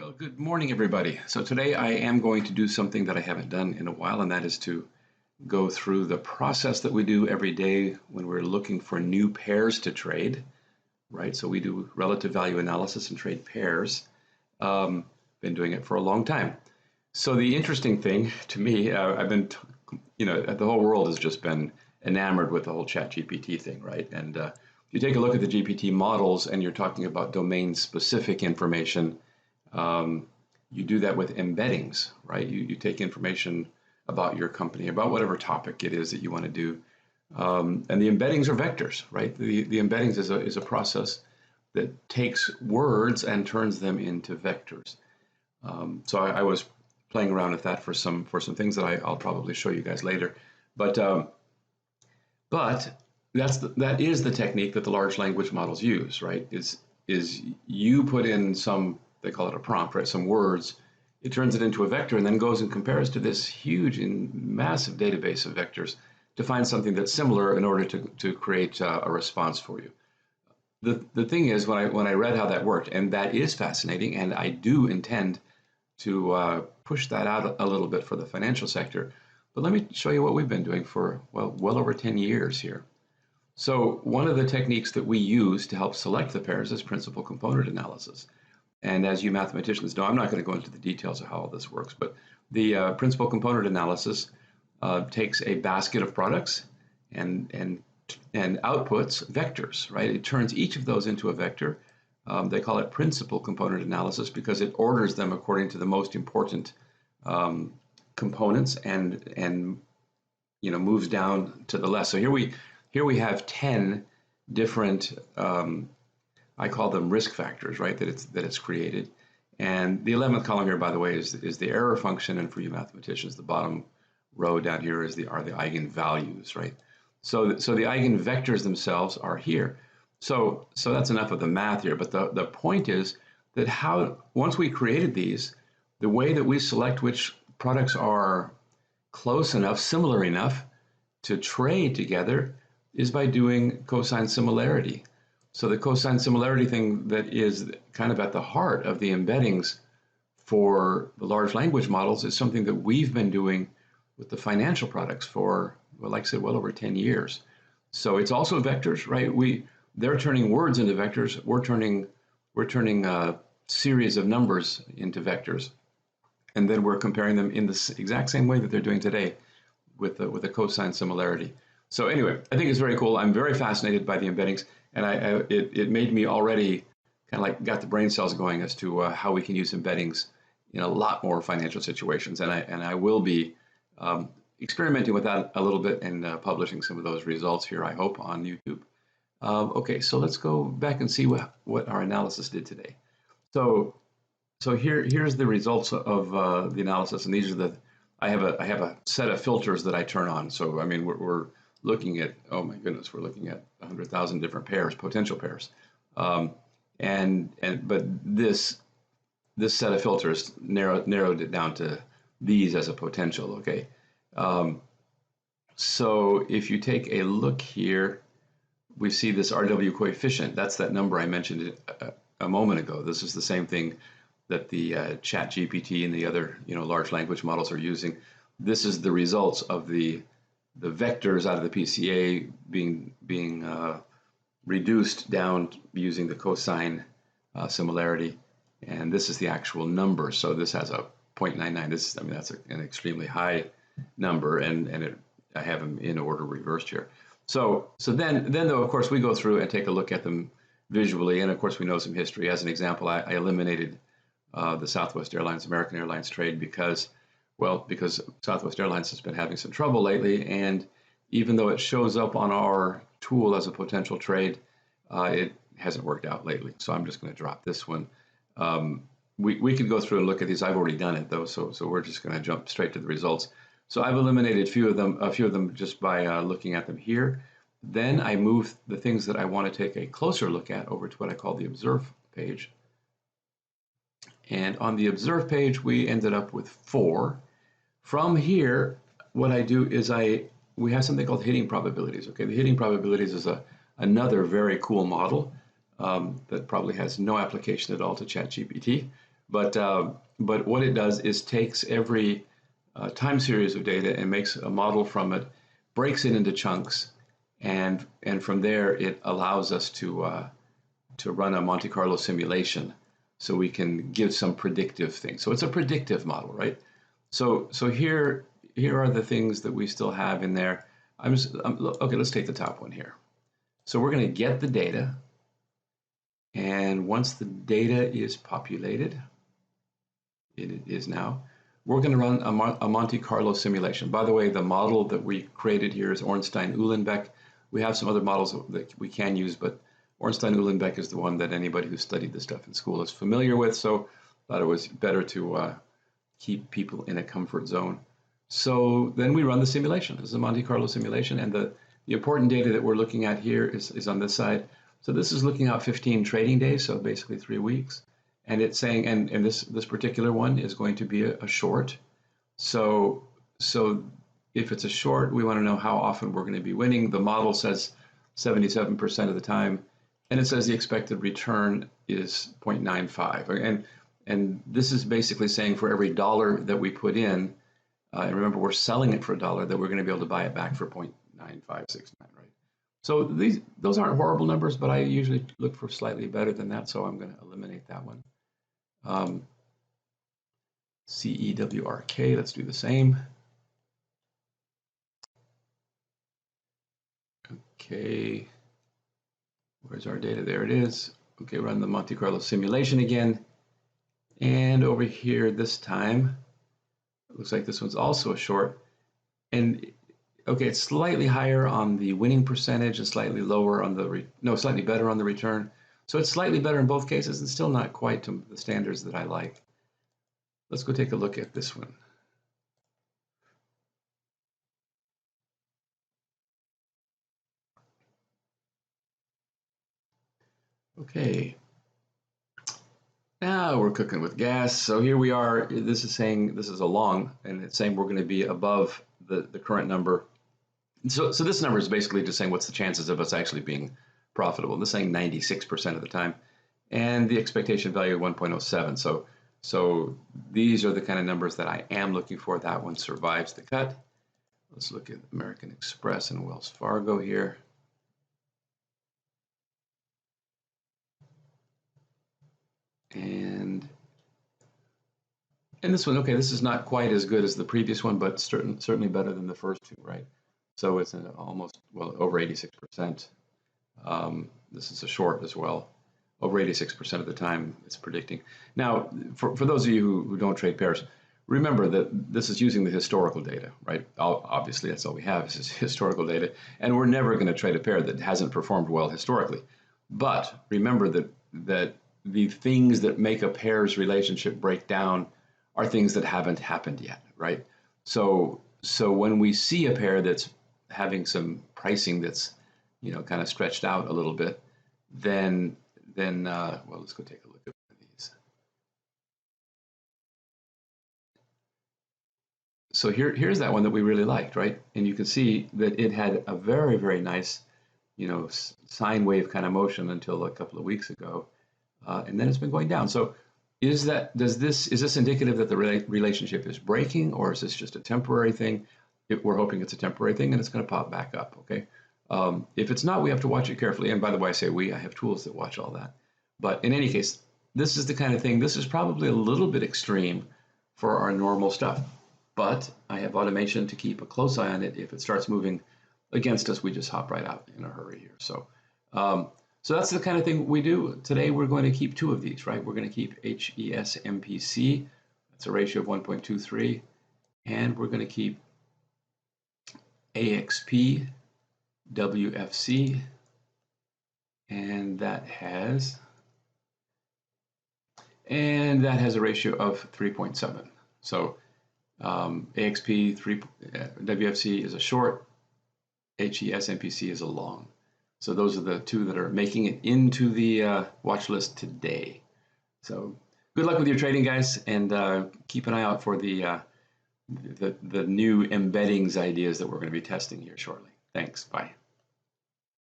Well, good morning, everybody. So today I am going to do something that I haven't done in a while, and that is to go through the process that we do every day when we're looking for new pairs to trade, right? So we do relative value analysis and trade pairs. Been doing it for a long time. So the interesting thing to me, the whole world has just been enamored with the whole ChatGPT thing, right? And you take a look at the GPT models and you're talking about domain-specific information. You do that with embeddings, right? You take information about your company, about whatever topic it is that you want to do. And the embeddings are vectors, right? The embeddings is a process that takes words and turns them into vectors. So I was playing around with that for some things that I'll probably show you guys later. But that is the technique that the large language models use, right? Is you put in some, they call it a prompt, right? Some words, it turns it into a vector and then goes and compares to this huge and massive database of vectors to find something that's similar in order to create a response for you. The thing is, when I read how that worked, and that is fascinating, and I do intend to push that out a little bit for the financial sector. But let me show you what we've been doing for, well over 10 years here. So one of the techniques that we use to help select the pairs is principal component analysis. And as you mathematicians know, I'm not going to go into the details of how all this works, but the principal component analysis takes a basket of products and outputs vectors, right? It turns each of those into a vector. They call it principal component analysis because it orders them according to the most important components and moves down to the less. So here we have 10 different I call them risk factors, right? That it's created. And the 11th column here, by the way, is the error function, and for you mathematicians, the bottom row down here are the eigenvalues, right? So the eigenvectors themselves are here. So that's enough of the math here. But the point is that once we created these, the way that we select which products are close enough, similar enough to trade together is by doing cosine similarity. So the cosine similarity thing that is kind of at the heart of the embeddings for the large language models is something that we've been doing with the financial products for, well, like I said, well over 10 years. So it's also vectors, right? They're turning words into vectors. We're turning a series of numbers into vectors, and then we're comparing them in the exact same way that they're doing today with a cosine similarity. So anyway, I think it's very cool. I'm very fascinated by the embeddings, and it made me already kind of like got the brain cells going as to how we can use embeddings in a lot more financial situations. And I will be experimenting with that a little bit and publishing some of those results here, I hope, on YouTube. Okay, so let's go back and see what our analysis did today. So here's the results of the analysis, and these are I have a set of filters that I turn on. So I mean we're looking at, oh my goodness, we're looking at 100,000 different pairs, potential pairs, but this set of filters narrowed it down to these as a potential. Okay, so if you take a look here, we see this RW coefficient. That's that number I mentioned a moment ago. This is the same thing that the ChatGPT and the other large language models are using. This is the results of the vectors out of the PCA being reduced down using the cosine similarity, and this is the actual number. So this has a 0.99. That's an extremely high number, and I have them in order reversed here. So then though, of course, we go through and take a look at them visually, and of course we know some history. As an example, I eliminated the Southwest Airlines, American Airlines trade because Southwest Airlines has been having some trouble lately, and even though it shows up on our tool as a potential trade, it hasn't worked out lately. So I'm just going to drop this one. We could go through and look at these. I've already done it though, so we're just going to jump straight to the results. So I've eliminated a few of them just by looking at them here. Then I move the things that I want to take a closer look at over to what I call the observe page. And on the observe page, we ended up with 4. From here, what I do is we have something called hitting probabilities. Okay, the hitting probabilities is another very cool model that probably has no application at all to ChatGPT, But what it does is takes every time series of data and makes a model from it, breaks it into chunks, and from there it allows us to run a Monte Carlo simulation, so we can give some predictive things. So it's a predictive model, right? So here are the things that we still have in there. Okay. Let's take the top one here. So we're going to get the data, and once the data is populated, it is now, we're going to run a Monte Carlo simulation. By the way, the model that we created here is Ornstein-Uhlenbeck. We have some other models that we can use, but Ornstein-Uhlenbeck is the one that anybody who studied this stuff in school is familiar with, so I thought it was better to keep people in a comfort zone. So then we run the simulation. This is a Monte Carlo simulation, and the important data that we're looking at here is on this side. So this is looking out 15 trading days, so basically 3 weeks. And it's saying, and this particular one is going to be a short. So if it's a short, we want to know how often we're going to be winning. The model says 77% of the time, and it says the expected return is 0.95. And this is basically saying for every dollar that we put in, and remember we're selling it for $1, that we're going to be able to buy it back for 0.9569, right? So those aren't horrible numbers, but I usually look for slightly better than that, so I'm going to eliminate that one. CEWRK, let's do the same. Okay, where's our data? There it is. Okay, run the Monte Carlo simulation again. And over here this time, it looks like this one's also a short. And okay, it's slightly higher on the winning percentage and slightly lower on the, slightly better on the return. So it's slightly better in both cases and still not quite to the standards that I like. Let's go take a look at this one. Okay, now we're cooking with gas. So here we are. This is saying this is a long, and it's saying we're going to be above the current number. So this number is basically just saying what's the chances of us actually being profitable. This is saying 96% of the time, and the expectation value of 1.07. So these are the kind of numbers that I am looking for. That one survives the cut. Let's look at American Express and Wells Fargo here. And this one, okay, this is not quite as good as the previous one, but certainly better than the first two, right? So it's almost, well, over 86%. This is a short as well. Over 86% of the time it's predicting. Now, for those of you who don't trade pairs, remember that this is using the historical data, right? Obviously, that's all we have is historical data, and we're never going to trade a pair that hasn't performed well historically. But remember that the things that make a pair's relationship break down are things that haven't happened yet, right? So when we see a pair that's having some pricing that's, kind of stretched out a little bit, then well, let's go take a look at these. So here's that one that we really liked, right? And you can see that it had a very, very nice, sine wave kind of motion until a couple of weeks ago, and then it's been going down. So is this indicative that the relationship is breaking, or is this just a temporary thing? We're hoping it's a temporary thing and it's going to pop back up, okay? If it's not, we have to watch it carefully. And by the way, I say I have tools that watch all that. But in any case, this is the kind of thing, this is probably a little bit extreme for our normal stuff. But I have automation to keep a close eye on it. If it starts moving against us, we just hop right out in a hurry here. So that's the kind of thing we do. Today, we're going to keep 2 of these, right? We're going to keep HES MPC. That's a ratio of 1.23. And we're going to keep AXP WFC. And that has a ratio of 3.7. So AXP WFC is a short, HES MPC is a long. So those are the 2 that are making it into the watch list today. So good luck with your trading, guys, and keep an eye out for the new embeddings ideas that we're going to be testing here shortly. Thanks. Bye.